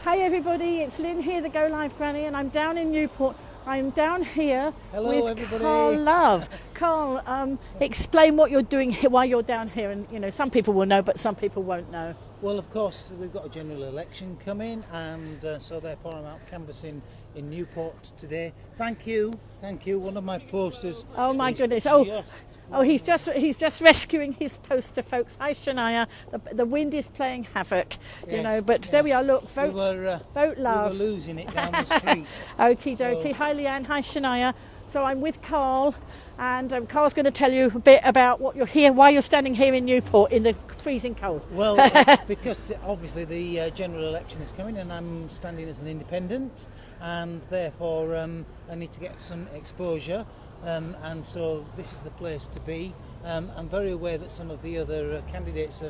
Hi everybody, it's Lynn here, the Golivegranny, and I'm down in Newport. I'm down here Hello, with everybody. Carl Love. Carl, explain what you're doing here, why you're down here, and some people will know, but some people won't know. Well, of course, we've got a general election coming, and so therefore I'm out canvassing in Newport today. Thank you. One of my posters. Oh my goodness! He's just rescuing his poster, folks. Hi Shania. The wind is playing havoc, But there we are. Look, vote love. We were losing it down the street. Okie dokie. Hi Leanne. Hi Shania. So I'm with Carl, and Carl's going to tell you a bit about what you're here, why you're standing here in Newport in the freezing cold. Well, it's because obviously the general election is coming, and I'm standing as an independent, and therefore I need to get some exposure. And so this is the place to be. I'm very aware that some of the other candidates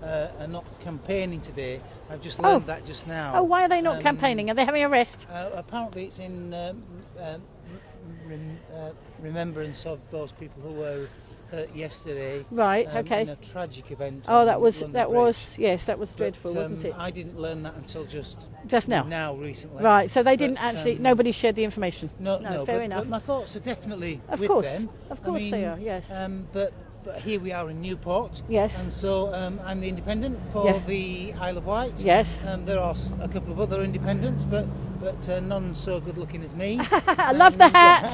are not campaigning today. I've just learned that just now. Oh, why are they not campaigning? Are they having a rest? Apparently it's in remembrance of those people who were hurt yesterday. Right, okay. In a tragic event. Oh, that was dreadful, wasn't it? I didn't learn that until just now. Now, recently. Right, so they didn't actually. Nobody shared the information. No, fair enough. But my thoughts are definitely with them. Of course, they are. Yes. But here we are in Newport. Yes. And so I'm the independent for the Isle of Wight. Yes. There are a couple of other independents, but none so good looking as me. I love the hat.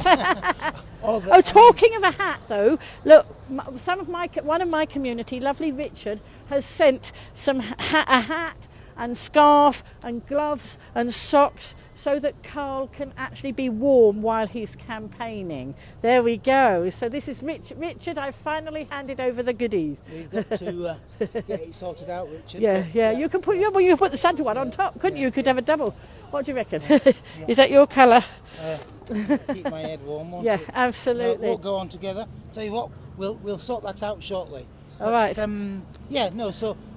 Talking of a hat, though, look, one of my community, lovely Richard, has sent a hat and scarf and gloves and socks so that Carl can actually be warm while he's campaigning. There we go. So this is Richard. I finally handed over the goodies. We've got to get it sorted out, Richard. Yeah. You can put the Santa one on top, couldn't you? You could have a double. What do you reckon? Is that your colour? Keep my head warm. Won't it? Absolutely. Absolutely. We'll go on together. Tell you what, we'll sort that out shortly. All right.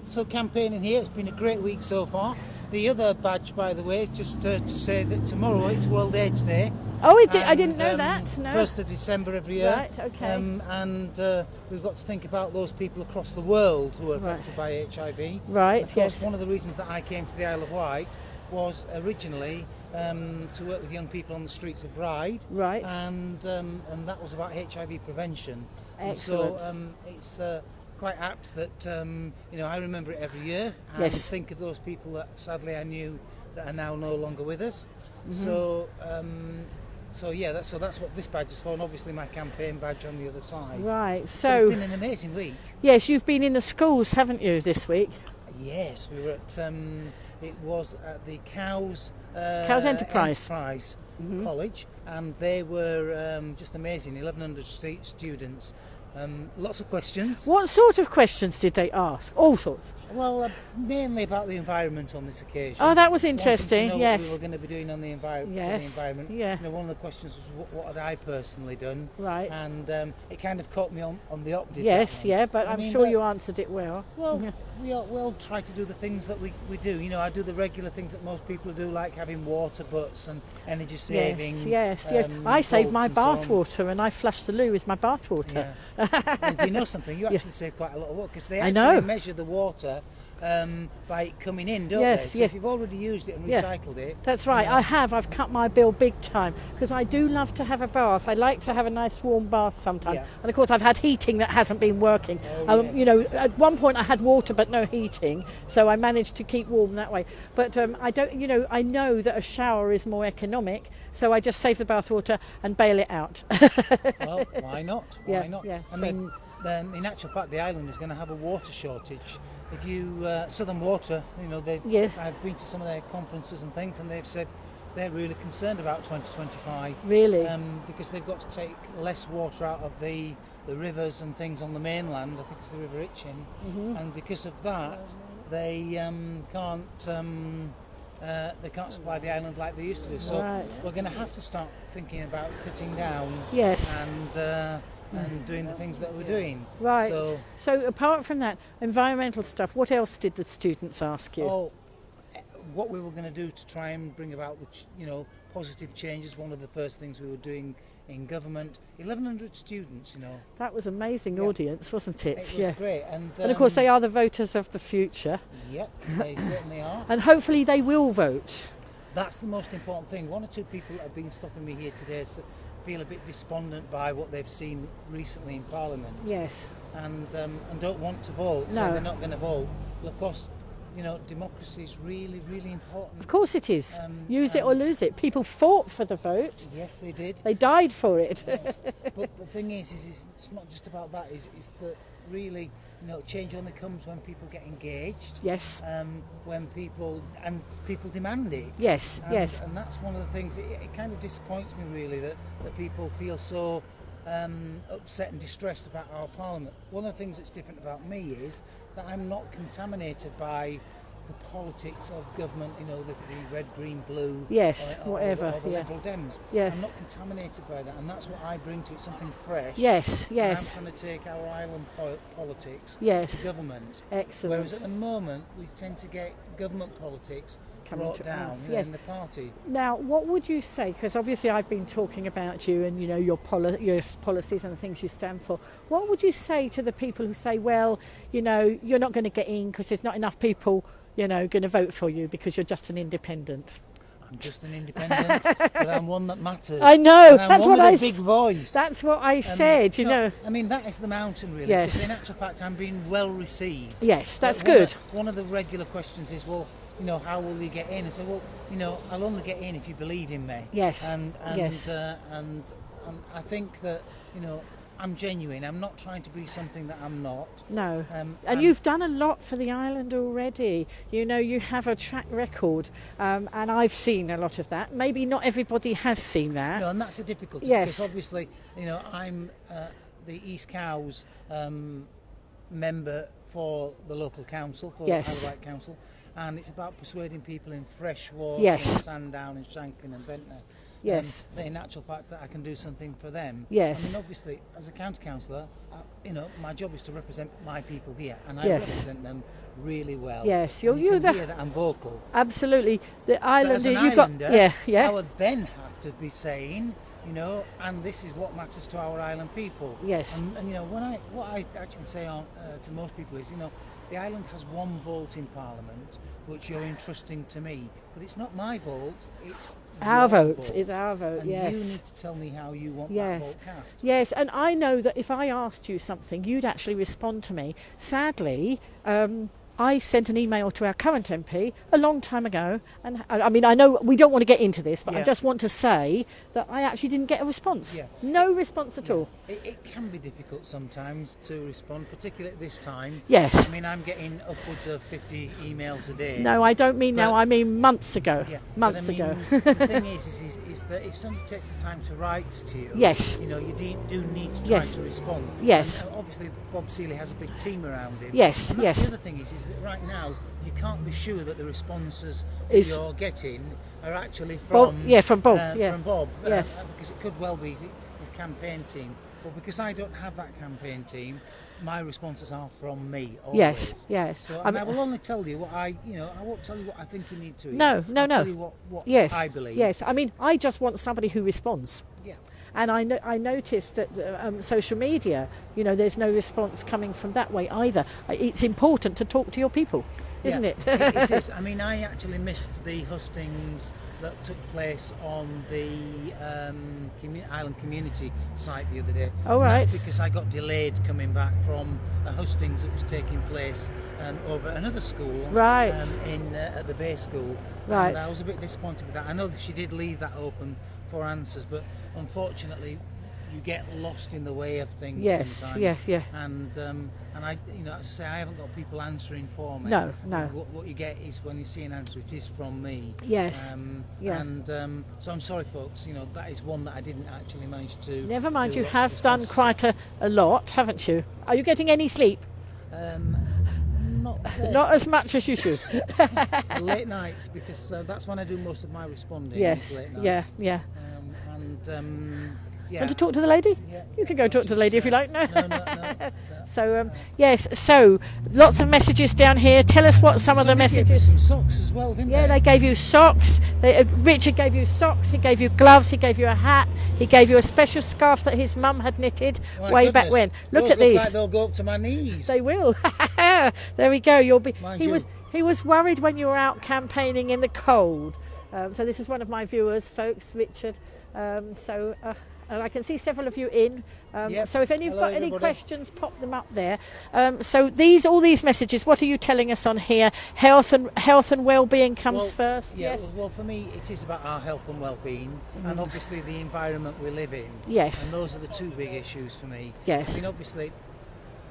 So campaigning here, it's been a great week so far. The other badge, by the way, is just to say that tomorrow it's World AIDS Day. Oh, I didn't know that. No. 1st of December every year. Right, okay. And we've got to think about those people across the world who are affected by HIV. Right, of course, one of the reasons that I came to the Isle of Wight was originally to work with young people on the streets of Ryde. Right. And that was about HIV prevention. Excellent. So it's quite apt that I remember it every year and think of those people that sadly I knew that are now no longer with us. Mm-hmm. That's what this badge is for, and obviously my campaign badge on the other side. Right. So it's been an amazing week. Yes, you've been in the schools, haven't you, this week? Yes, we were at. It was at the Cows Enterprise College, and they were just amazing. 1,100 students. Lots of questions. What sort of questions did they ask? All sorts. Well, mainly about the environment on this occasion. Oh, that was interesting. To know yes. what we were going to be doing on the environment. Yeah. One of the questions was what had I personally done. Right. And it kind of caught me on the up. Yes, but I'm sure you answered it well. Well, we all try to do the things that we do. I do the regular things that most people do, like having water butts and energy saving. Yes. I save my bath water, and I flush the loo with my bath water. Yeah. And you know something? You actually save quite a lot of water because they actually measure the water by it coming in, don't they? So if you've already used it and recycled it. That's right. I have. I've cut my bill big time because I do love to have a bath. I like to have a nice warm bath sometimes. Yeah. And of course, I've had heating that hasn't been working. At one point I had water but no heating, so I managed to keep warm that way. But I don't. I know that a shower is more economic, so I just save the bath water and bail it out. Well, why not? Why not? Yeah, I mean, in actual fact, the island is going to have a water shortage. If you Southern Water, I've been to some of their conferences and things, and they've said they're really concerned about 2025. Really? Because they've got to take less water out of the rivers and things on the mainland. I think it's the River Itchen, and because of that, they can't supply the island like they used to do. So we're going to have to start thinking about cutting down. Yes. And doing the things that we're doing. Right. So apart from that, environmental stuff, what else did the students ask you? Oh, what we were going to do to try and bring about the positive changes. One of the first things we were doing in government. 1,100 students, That was amazing audience, wasn't it? It was great. And of course, they are the voters of the future. Yep, they certainly are. And hopefully they will vote. That's the most important thing. One or two people that have been stopping me here today feel a bit despondent by what they've seen recently in Parliament. Yes. And don't want to vote, so they're not going to vote. Well, of course, democracy is really, really important. Of course it is. Use it or lose it. People fought for the vote. Yes, they did. They died for it. Yes. But the thing is it's not just about that. Is that really, change only comes when people get engaged. Yes. When people demand it. Yes. Yes. And that's one of the things. It kind of disappoints me really that people feel so upset and distressed about our Parliament. One of the things that's different about me is that I'm not contaminated by the politics of government, the red, green, blue, yes, or whatever, the Liberal Dems. Yeah. I'm not contaminated by that, and that's what I bring to it, something fresh. Yes, And yes. I'm trying to take our island politics to government. Excellent. Whereas at the moment, we tend to get government politics brought down in the party. Now, what would you say, because obviously I've been talking about you and your policies and the things you stand for, what would you say to the people who say, well, you're not going to get in because there's not enough people going to vote for you because you're just an independent? I'm just an independent, but I'm one that matters. I know. And I'm that's one what with a big voice. That's what I said. I mean, that is the mountain, really. Yes. Because in actual fact, I'm being well received. Yes, that's good. One of the regular questions is, well, how will you get in? I say, well, I'll only get in if you believe in me. Yes. And yes. And I think that I'm genuine. I'm not trying to be something that I'm not. No. And you've done a lot for the island already. You have a track record, and I've seen a lot of that. Maybe not everybody has seen that. No, and that's a difficulty. Yes. Because obviously, I'm the East Cowes member for the local council, for the Isle of Wight Council, and it's about persuading people in Freshwater, and Sandown, and Shanklin, and Ventnor. Yes. In actual fact, that I can do something for them. Yes. I mean, obviously, as a county councillor, my job is to represent my people here, and I represent them really well. Yes, you hear that I'm vocal. Absolutely, the island. As an islander, I would then have to be saying, and this is what matters to our island people. Yes. And what I actually say to most people is, the island has one vote in Parliament, which you're entrusting to me, but it's not my vote. It's our vote. vote. It's our vote. And yes. you need to tell me how you want that vote cast. Yes, and I know that if I asked you something, you'd actually respond to me. Sadly, I sent an email to our current MP a long time ago, and I mean, I know we don't want to get into this, but I just want to say that I actually didn't get a response. Yeah. No response at all. It can be difficult sometimes to respond, particularly at this time. Yes. I mean, I'm getting upwards of 50 emails a day. No, I don't mean now. I mean months ago. Yeah, months ago. The thing is that if somebody takes the time to write to you, yes, you do need to try to respond. Yes. And obviously, Bob Seeley has a big team around him. Yes. And that's the other thing is that right now you can't be sure that the responses you're getting are actually from Bob. From Bob. From Bob. Yes. Because it could well be his campaign team, but because I don't have that campaign team, my responses are from me. Always. Yes. So I will only tell you what I won't tell you what I think you need to hear. No. I'll tell you what I believe. Yes. I mean, I just want somebody who responds. Yeah. And I noticed that social media, there's no response coming from that way either. It's important to talk to your people, isn't it? It is. I mean, I actually missed the hustings that took place on the Island Community site the other day. Oh, right. That's because I got delayed coming back from a hustings that was taking place over at another school. Right. At the Bay School. Right. And I was a bit disappointed with that. I know that she did leave that open for answers, but unfortunately you get lost in the way of things sometimes. Yes. And I, as I say, I haven't got people answering for me. No. What you get is when you see an answer, it is from me. Yes. And so I'm sorry, folks. That is one that I didn't actually manage to. Never mind, you have done quite a lot, haven't you? Are you getting any sleep? Not as much as you should. Late nights, because that's when I do most of my responding. Yes. Late nights. Yeah. you want to talk to the lady? Yeah. You can go talk to the lady if you like. No. No. So yes, so lots of messages down here. Tell us what some of the Somebody gave messages. us some socks as well, didn't Yeah, they? they gave you socks. Richard gave you socks. He gave you gloves. He gave you a hat. He gave you a special scarf that his mum had knitted way back when. Look at these. Like they'll go up to my knees. They will. There we go. You'll be. Mind He you. was worried when you were out campaigning in the cold. So this is one of my viewers, folks, Richard. I can see several of you in. Yep. So if you've Hello, got any everybody. questions, pop them up there. So all these messages, what are you telling us on here? Health and well-being comes first. Yeah, Yes. well, for me, it is about our health and well-being, and obviously the environment we live in. Yes. And those are the two big issues for me. Yes. I mean, obviously,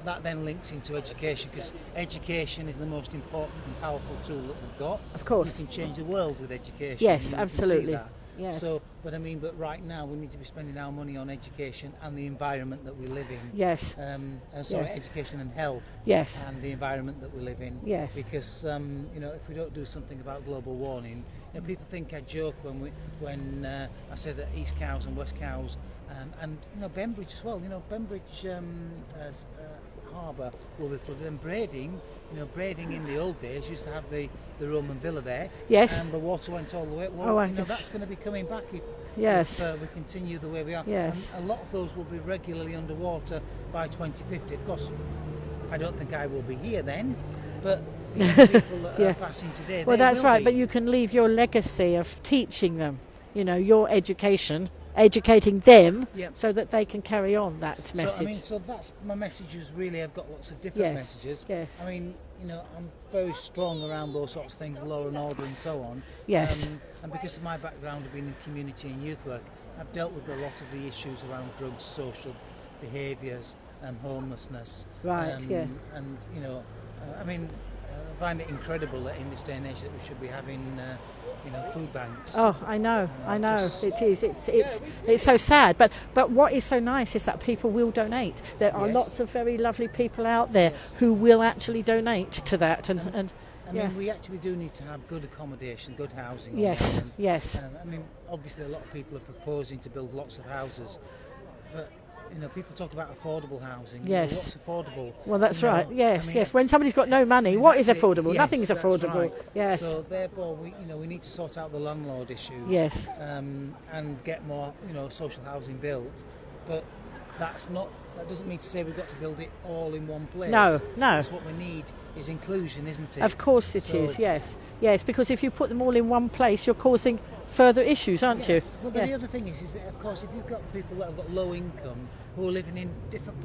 that then links into education, because education is the most important and powerful tool that we've got. Of course. We can change the world with education. Yes, and we can see absolutely. that. Yes. So, but right now we need to be spending our money on education and the environment that we live in. Yes. Education and health. Yes. And the environment that we live in. Yes. Because if we don't do something about global warming, people think I joke when I say that East Cowes and West Cowes, and Bembridge as well. Bembridge harbour will be flooded. And Brading in the old days used to have the Roman villa there. Yes. And the water went all the way. Well, that's going to be coming back if we continue the way we are. Yes. And a lot of those will be regularly underwater by 2050. Of course, I don't think I will be here then, but people that are passing today. Well, they that's will right. be. But you can leave your legacy of teaching them. Your educating them, so that they can carry on that message. So that's my messages. Really, I've got lots of different messages. Yes. I mean, I'm very strong around those sorts of things, law and order and so on. Yes. And because of my background of being in community and youth work, I've dealt with a lot of the issues around drugs, social behaviours, homelessness. Right. And I find it incredible that in this day and age that we should be having food banks. Oh, I know. It is. It's so sad. But what is so nice is that people will donate. There are lots of very lovely people out there who will actually donate to that. And I mean, we actually do need to have good accommodation, good housing. Yes. I mean, obviously, a lot of people are proposing to build lots of houses, but people talk about affordable housing. Yes. What's affordable? Well, that's right. Yes. When somebody's got no money, what is affordable? Yes, Nothing is that's affordable. right. Yes. So therefore, we need to sort out the landlord issues. Yes. And get more, social housing built, but that doesn't mean to say we've got to build it all in one place. No. That's what we need is inclusion, isn't it? Of course it is. Yes. Because if you put them all in one place, you're causing further issues, aren't you? Well, the other thing is that, of course, if you've got people that have got low income who are living in different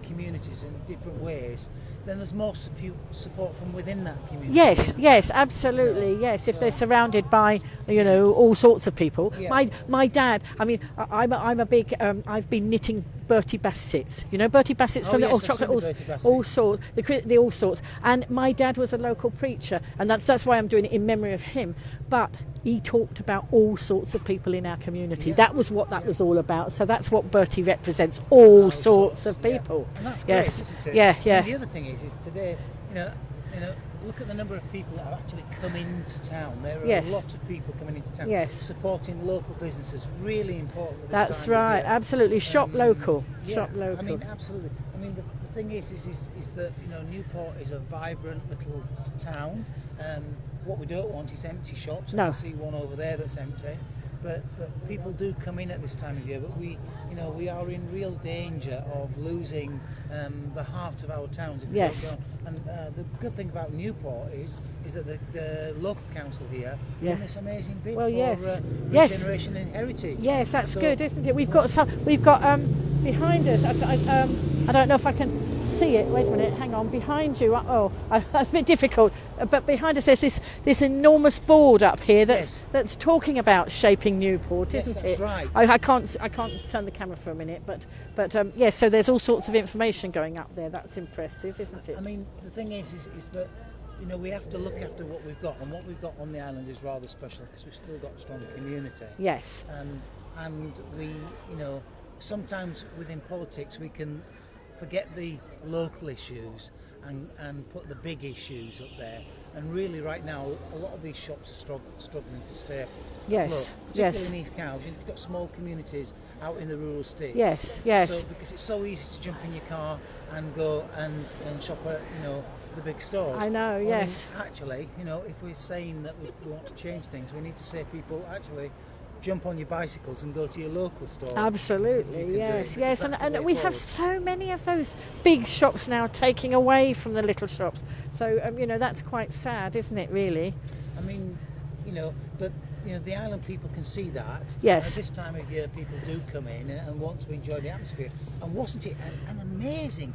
communities in different ways, then there's more support from within that community. Yes, absolutely. Yes, if they're surrounded by all sorts of people. Yeah. My dad. I mean, I'm a big. I've been knitting Bertie Bassett's. Bertie Bassett's from the all chocolate, all sorts, the all sorts. And my dad was a local preacher, and that's why I'm doing it in memory of him. But he talked about all sorts of people in our community. That was what that was all about. So that's what Bertie represents, all sorts of people. And that's great, isn't it? Yeah. And the other thing is today, look at the number of people that have actually come into town. There are a lot of people coming into town. Yes. Supporting local businesses, really important at this That's time right, of year. absolutely. Shop local. Shop local. I mean, absolutely. I mean, the thing is that Newport is a vibrant little town. What we don't want is empty shops. No. I see one over there that's empty. But people do come in at this time of year. But we are in real danger of losing the heart of our towns. If we don't go on. And the good thing about Newport is that the local council here done this amazing bid for regeneration and heritage. Yes, that's good, isn't it? We've got behind us. I don't know if I can see it. Wait a minute, hang on. Behind you, that's a bit difficult. But behind us, there's this enormous board up here that's talking about shaping Newport, isn't it? That's right. I can't turn the camera for a minute, but yes. So there's all sorts of information going up there. That's impressive, isn't it? I mean, the thing is that we have to look after what we've got, and what we've got on the island is rather special because we've still got a strong community. Yes. And we, sometimes within politics we can forget the local issues and put the big issues up there. And really, right now, a lot of these shops are struggling to stay afloat. Yes, Particularly yes. in East Cowes, you've got small communities out in the rural states. Yes, yes. So, because it's so easy to jump in your car and go and shop at, the big stores. I know, yes. Actually, if we're saying that we want to change things, we need to say people actually jump on your bicycles and go to your local store. Absolutely, yes, yes. And we have so many of those big shops now taking away from the little shops. So, that's quite sad, isn't it, really? I mean, but the island people can see that. Yes. At this time of year, people do come in and want to enjoy the atmosphere. And wasn't it an amazing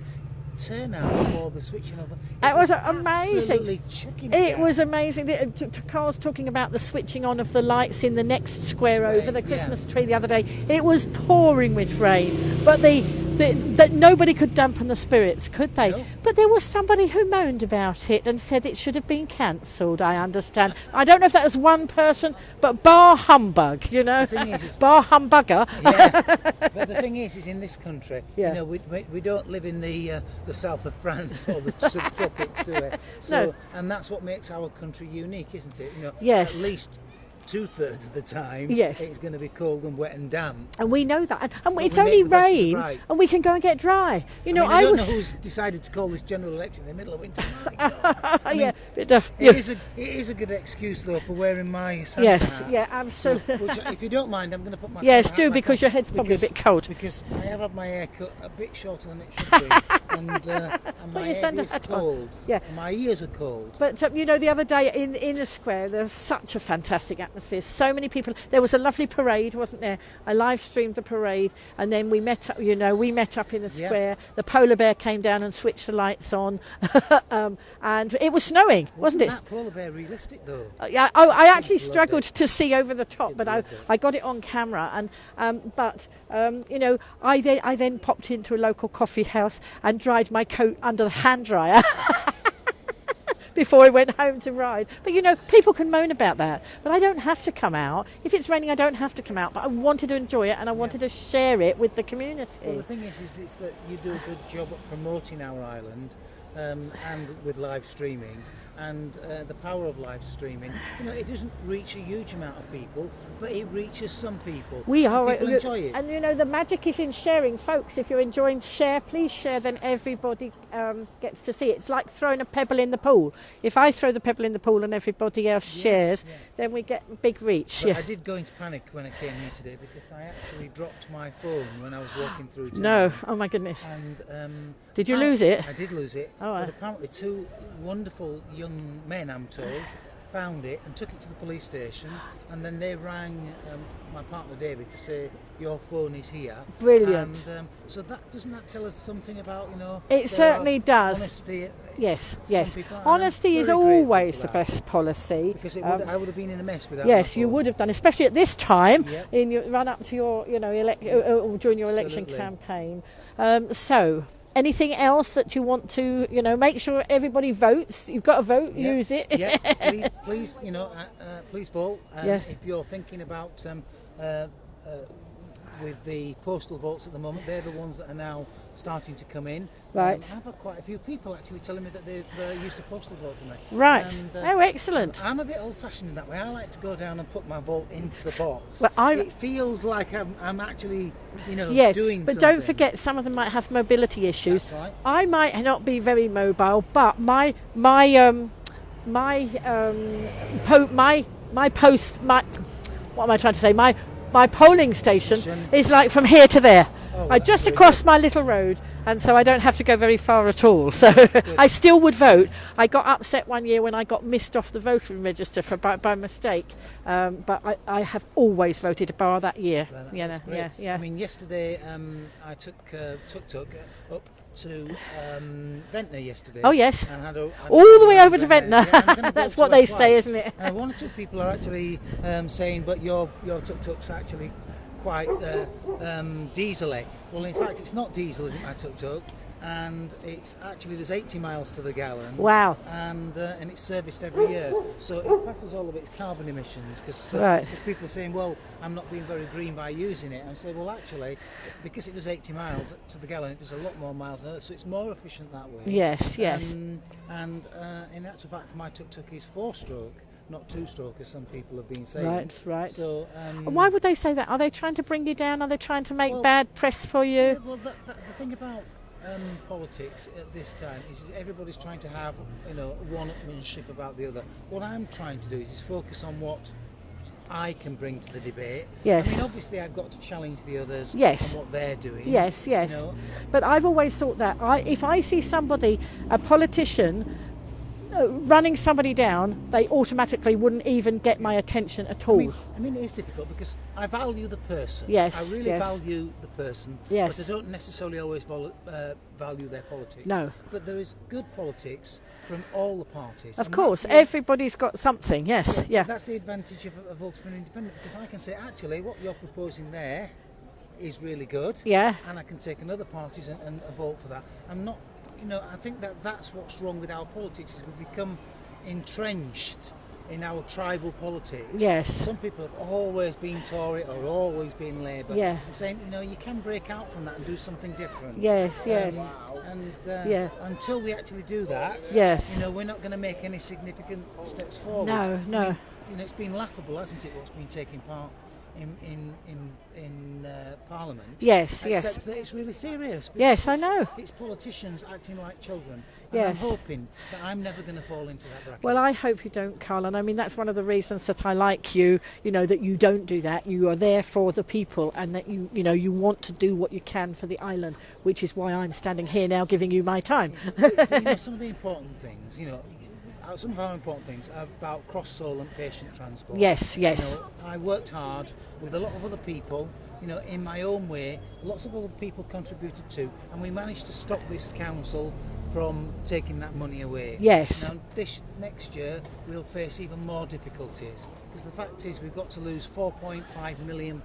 turnout for the switching of the... It was amazing. Absolutely chucking It was amazing. Carl's talking about the switching on of the lights in the next square over the Christmas tree the other day. It was pouring with rain, but that nobody could dampen the spirits, could they? No. But there was somebody who moaned about it and said it should have been cancelled. I understand. I don't know if that was one person, but bar humbug, The thing is, bar humbugger. Yeah. But the thing is in this country, Yeah. we don't live in the south of France or the subtropics, do we? So, No. and that's what makes our country unique, isn't it? Yes. At least 2/3 of the time, Yes. it's going to be cold and wet and damp. And we know that. And But it's we only make the best of the rain, right. and we can go and get dry. I don't know who's decided to call this general election in the middle of winter. My God. I mean, It is a good excuse though for wearing my Santa Yes, hat. yeah, absolutely. Which, if you don't mind, I'm going to put my Yes, Santa do, hat back because on your head's probably a bit cold. Because I have had my hair cut a bit shorter than it should be, and my your head Santa is hat on. cold. Yeah. And my ears are cold. But the other day in the square, there was such a fantastic atmosphere. So many people. There was a lovely parade, wasn't there? I live streamed the parade, and then we met up. We met up in the square. The polar bear came down and switched the lights on, and it was snowing, wasn't it? That polar bear realistic though? Yeah, I actually Kids loved struggled it. to see over the top, but I got it on camera, and I then popped into a local coffee house and dried my coat under the hand dryer before I went home to ride. But people can moan about that, but I don't have to come out. If it's raining, I don't have to come out, but I wanted to enjoy it and I wanted to share it with the community. Well, the thing is that you do a good job at promoting our island, and with live streaming. And the power of live streaming, it doesn't reach a huge amount of people, but it reaches some people. People enjoy it. And the magic is in sharing, folks. If you're enjoying please share, then everybody gets to see it. It's like throwing a pebble in the pool. If I throw the pebble in the pool and everybody else shares, then we get big reach. But I did go into panic when I came here today because I actually dropped my phone when I was walking through town. No, oh my goodness. And did you lose it? I did lose it. Oh, but apparently two wonderful young men, I'm told, found it and took it to the police station, and then they rang my partner David to say your phone is here. Brilliant. And so doesn't that tell us something about It certainly does. Honesty. Yes. people are Honesty is very grateful always for the that. best policy. Because I would have been in a mess without. Yes, my you phone. would have done, especially at this time Yep. in your run up to your, or during your election Absolutely. campaign. So, anything else that you want to, make sure everybody votes? You've got to vote. Yep. Use it. Yeah, please, please vote. If you're thinking about with the postal votes at the moment, they're the ones that are now starting to come in. Right. I've had quite a few people actually telling me that they've used the postal vote for me. Right. And, Oh, excellent. I'm a bit old-fashioned in that way. I like to go down and put my vote into the box. Well, it feels like I'm actually, Yeah, doing but something. don't forget, some of them might have mobility issues. That's right. I might not be very mobile, but my polling station is like from here to there. Just across my little road, and so I don't have to go very far at all. So I still would vote. I got upset one year when I got missed off the voting register by mistake, but I have always voted bar that year. Well, Yeah. I mean, yesterday I took tuk-tuk up to Ventnor yesterday. Oh yes, and had all the way over to Ventnor. Yeah, I'm gonna go That's up what to they Isle of say, Wight. isn't it? One or two people are actually saying, but your tuk-tuk's actually quite diesel-y. Well, in fact, it's not diesel, is it, my tuk-tuk? and it's actually does 80 miles to the gallon. Wow. And it's serviced every year, so it passes all of its carbon emissions. Because people are saying, well, I'm not being very green by using it. And I say, well, actually, because it does 80 miles to the gallon, it does a lot more miles than that, so it's more efficient that way. Yes, yes. And in actual fact, my tuk-tuk is 4-stroke, not 2-stroke, as some people have been saying. Right, right. So, and why would they say that? Are they trying to bring you down? Are they trying to make bad press for you? Well, the thing about politics at this time is everybody's trying to have, one-upmanship about the other. What I'm trying to do is focus on what I can bring to the debate. Yes. I mean, obviously I've got to challenge the others yes. on what they're doing. Yes, yes. But I've always thought that if I see somebody, a politician, running somebody down, they automatically wouldn't even get my attention at all. I mean, it is difficult because I value the person. Yes, I really value the person. Yes. But I don't necessarily always value their politics. No. But there is good politics from all the parties. Of course, everybody's got something, yes. Yeah. That's the advantage of voting for an independent, because I can say, actually, what you're proposing there is really good. Yeah. And I can take another parties and vote for that. I'm not... I think that's what's wrong with our politics, is we become entrenched in our tribal politics. Yes. Some people have always been Tory or always been Labour. Yeah. They're saying, you can break out from that and do something different. Yes, yes. Until we actually do that, yes. We're not going to make any significant steps forward. No. It's been laughable, hasn't it, what's been taking part in Parliament. Yes, except that it's really serious. Yes, I know. It's politicians acting like children. Yes. I'm hoping that I'm never going to fall into that bracket. Well, I hope you don't, Carl. And I mean, that's one of the reasons that I like you, that you don't do that. You are there for the people, and that you want to do what you can for the island, which is why I'm standing here now giving you my time. Some of the important things, some of our important things are about cross-Solent patient transport. Yes, yes. I worked hard with a lot of other people, in my own way. Lots of other people contributed too, and we managed to stop this council from taking that money away. Yes. Now, this next year we'll face even more difficulties, because the fact is we've got to lose £4.5 million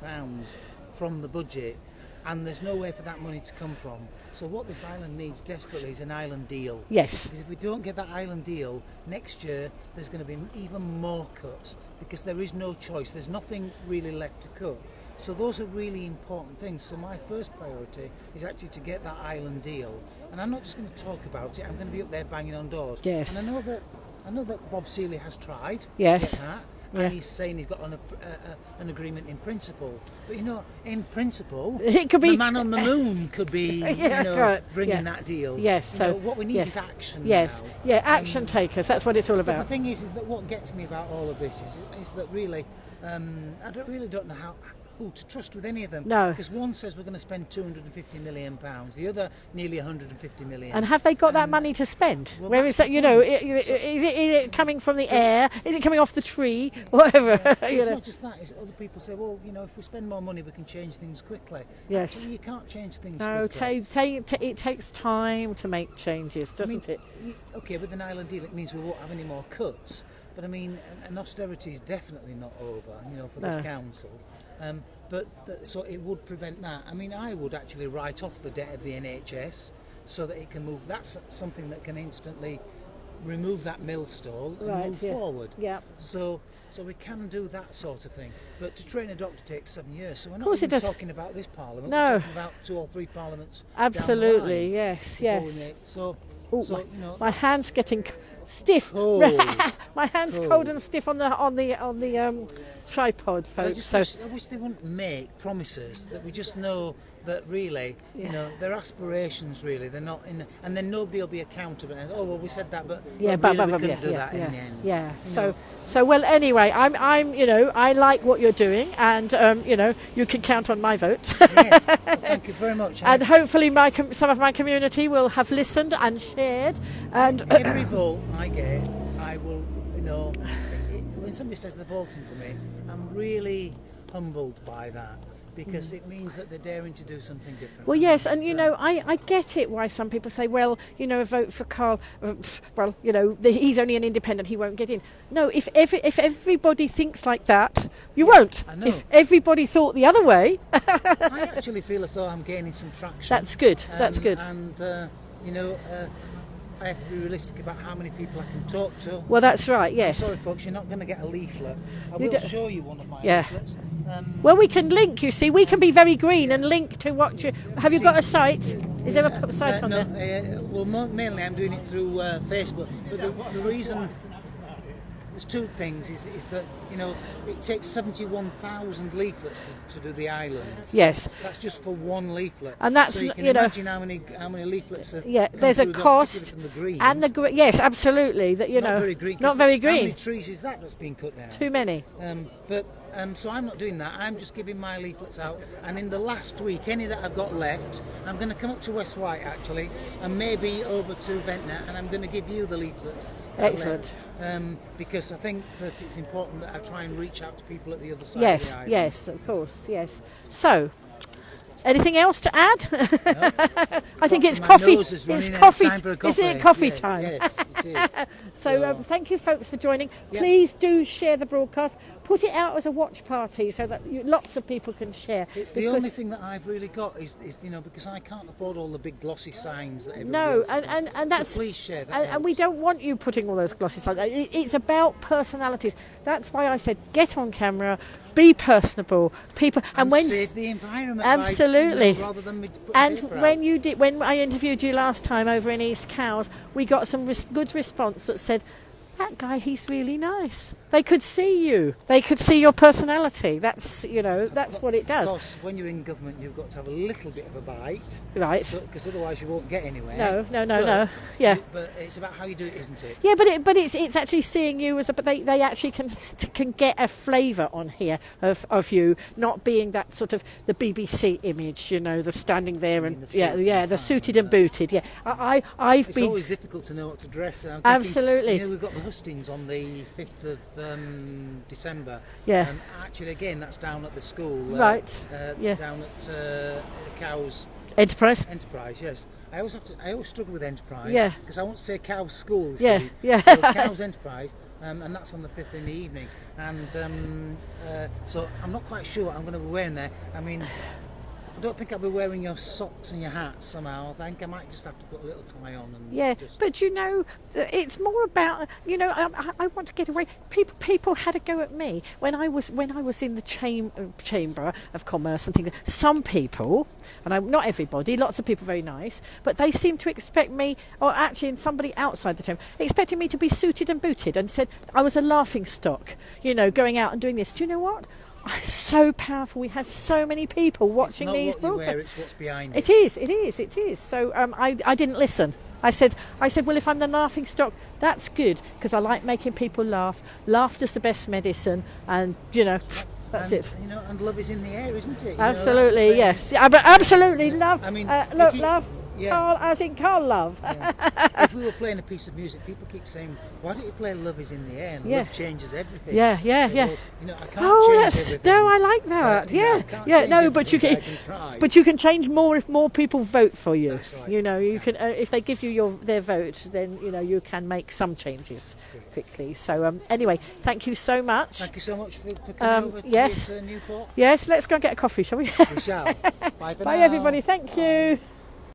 from the budget, and there's no way for that money to come from. So what this island needs desperately is an island deal. Yes. Because if we don't get that island deal, next year there's going to be even more cuts, because there is no choice. There's nothing really left to cut. So those are really important things. So my first priority is actually to get that island deal. And I'm not just going to talk about it, I'm going to be up there banging on doors. Yes. And I know that Bob Seeley has tried yes. to get that. And he's saying he's got an agreement in principle. But in principle, it could be the man on the moon could be bringing that deal. Yes. So what we need is action. Yes. Now. Yeah. Action takers. That's what it's all about. But the thing is that what gets me about all of this is that really, I don't know who to trust with any of them. No. Because one says we're going to spend £250 million, the other nearly £150 million. And have they got that money to spend? Well, where is that? Is it coming from the air? Is it coming off the tree? Whatever. It's not just that. It's other people say, well, if we spend more money, we can change things quickly. Yes. Actually, you can't change things quickly. No, it takes time to make changes, doesn't it? Okay, with an island deal, it means we won't have any more cuts. But I mean, an austerity is definitely not over, for this council. So it would prevent that. I mean, I would actually write off the debt of the NHS so that it can move. That's something that can instantly remove that millstone and move forward. Yeah. So we can do that sort of thing. But to train a doctor takes 7 years. So we're not even talking about this parliament. No. We're talking about 2 or 3 parliaments. Absolutely. Yes. My hand's getting stiff. My hand's cold and stiff on the tripod, folks. I wish they wouldn't make promises that we just know that really, they're aspirations. Really, they're not in, and then nobody will be accountable. And, we said that, but we couldn't do that in the end. Yeah. So well. Anyway, I'm I like what you're doing, and you can count on my vote. Yes. Well, thank you very much. And hopefully, some of my community will have listened and shared. And every vote I get, I will. When somebody says they're voting for me, I'm really humbled by that. Because it means that they're daring to do something different. Well, yes, and I get it why some people say, well, vote for Carl. He's only an independent, he won't get in. No, if everybody thinks like that, you won't. I know. If everybody thought the other way. I actually feel as though I'm gaining some traction. That's good. That's good. And you know, I have to be realistic about how many people I can talk to. Well, that's right. I'm Yes. sorry, folks, you're not going to get a leaflet. I You will do- show you one of my Yeah. leaflets. Well, we can link. You see, we can be very green and link to what you. Have you got a site? Is there a site on no, there? well, mainly I'm doing it through Facebook. But the reason, there's two things, is that, you know, it takes 71,000 leaflets to do the island. Yes. That's just for one leaflet. And that's, so you can you know- imagine how many leaflets have Yeah, come there's a through that, cost, particularly from the greens. and the yes, absolutely. That you Not know, very green. not 'cause very How green. many trees is that's been cut down? Too many. So I'm not doing that. I'm just giving my leaflets out. And in the last week, any that I've got left, I'm going to come up to West Wight actually, and maybe over to Ventnor, and I'm going to give you the leaflets. that are Excellent. left. Because I think that it's important that I try and reach out to people at the other side. Yes, of the island. yes, of course, yes. So, anything else to add? I think it's My coffee. nose is It's running out. coffee. Time for a Isn't it coffee? coffee Yeah, time? Yes, it is. So thank you, folks, for joining. Yeah. Please do share the broadcast. Put it out as a watch party so that lots of people can share. It's the only thing that I've really got is you know, because I can't afford all the big glossy signs that everybody No, else and so that's please share that. and we don't want you putting all those glosses on. It's about personalities. That's why I said get on camera, be personable, people, and when save the environment absolutely. by, you know, rather than me putting and paper out. when I interviewed you last time over in East Cowes, we got some good response that said, that guy, he's really nice. They could see you. They could see your personality. That's, you know, that's what it does. Of course, when you're in government, you've got to have a little bit of a bite, Right. Because otherwise you won't get anywhere. No. Yeah. But it's about how you do it, isn't it? Yeah, but it's actually seeing you as a. But they actually can get a flavour on here of you not being that sort of the BBC image, you know, the standing there and the suited and booted. Yeah, I've It's been. always difficult to know what to dress. And I'm Absolutely. thinking, you know, we've got the hustings on the 5th of December. Yeah. And actually, again, that's down at the school. Right. Yeah. Down at Cows Enterprise. Enterprise. Yes. I always struggle with Enterprise. Yeah. Because I won't say Cows School. Yeah, See. yeah. So Cows Enterprise. And that's on the 5th in the evening. And so I'm not quite sure what I'm going to be wearing there. I mean, I don't think I'll be wearing your socks and your hat somehow. I think I might just have to put a little tie on. And Yeah, just... but you know, it's more about, you know, I want to get away. People had a go at me when I was in the Chamber of Commerce and things. Some people, and not everybody, lots of people very nice, but they seemed to expect me, or actually in somebody outside the chamber, expecting me to be suited and booted, and said I was a laughing stock, you know, going out and doing this. Do you know what? It's so powerful. We have so many people watching these It's not what you wear, broadcasts. it's what's behind it. It is. So I didn't listen. I said, well, if I'm the laughing stock, that's good, because I like making people laugh. Laughter's the best medicine, and, you know, that's it. You know, and love is in the air, isn't it? You know, Absolutely, that's yes. Yeah, but absolutely, love. I mean, look, if you- love. yeah. Carl, as in Carl Love. Yeah. If we were playing a piece of music, people keep saying, "Why don't you play Love Is in the Air?" And Yeah. love changes everything. Yeah. Well, you know, I can't Oh, change that's everything. no, I like that. You know, I Yeah, can't yeah. change No, but you everything, can, but I can try. but you can change more if more people vote for you. That's right. You know, you can if they give you their vote, then you know you can make some changes quickly. So anyway, thank you so much. Thank you so much for coming over yes. to Newport. Yes, let's go and get a coffee, shall we? We shall. Bye for Bye, now. everybody. Thank you.